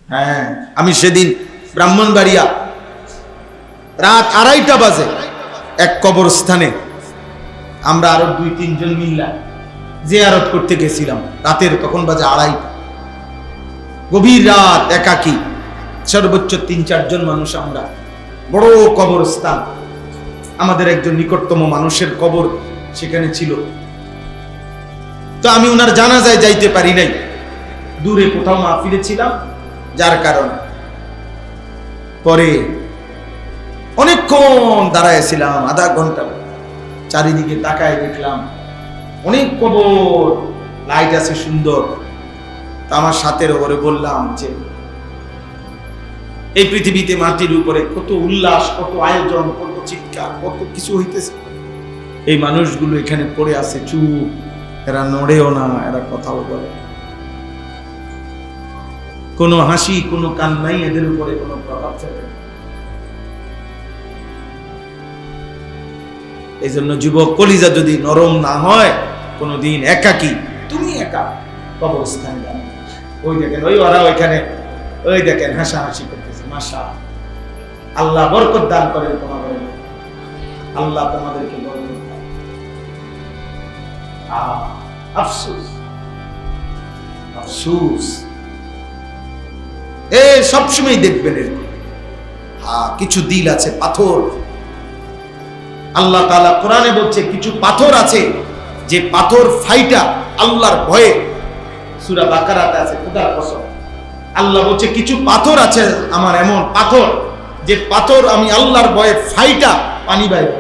হ্যাঁ, আমি সেদিন ব্রাহ্মণবাড়িয়া রাত 2:30 বাজে এক কবরস্থানে আমরা আরো 2-3 জন মিল্লা জিয়ারত করতে গেছিলাম। রাতের তখন বাজে 2:30, গভীর রাত, একাকী, সর্বোচ্চ 3-4 জন মানুষ আমরা। বড় কবরস্থান, আমাদের একজন নিকটতম মানুষের কবর সেখানে ছিল। তো আমি ওনার জানাজায় যাইতে পারি নাই, দূরে কোথাও মাহফিলে ছিলাম, যার কারণে পরে অনেকক্ষণ দাঁড়াইছিলাম, আধা ঘন্টা। চারিদিকে তাকায় দেখলাম অনেক কবর, লাইট আছে সুন্দর। তা আমার সাথের ওপরে বললাম যে এই পৃথিবীতে মাটির উপরে কত উল্লাস, কত আয়োজন, কত চিৎকার, কত কিছু হইতেছে, এই মানুষগুলো এখানে পড়ে আছে চুপ, এরা নড়েও না, এরা কথাও বলে, কোনো হাসি, কোনো কান্নাই এদের উপরে কোনো প্রভাব ফেলে। এই জন্য যুবক কলিজা যদি নরম না হয়, কোনদিন একাকী, তুমি একা কবরস্থানে যাও। ওই দেখেন, ওই ওরা ওইখানে, ওই দেখেন হাসাহাসি করতেছে। মাশা আল্লাহ বরকত দান করেন তোমাদের, আল্লাহ তোমাদেরকে বরকত দান। আফসোস, আফসোস। সবসময় দেখবেন এরকম, কিছু দিল আছে পাথর। আল্লাহ তাআলা কোরআনে বলছে কিছু পাথর আছে যে পাথর ফাইটা আল্লাহর ভয়ে, সূরা বাকারাতে আছে, খোদার কসম। আল্লাহ বলছে কিছু পাথর আছে আমার, এমন পাথর যে পাথর আমি আল্লাহর ভয়ে ফাইটা পানি বাইরে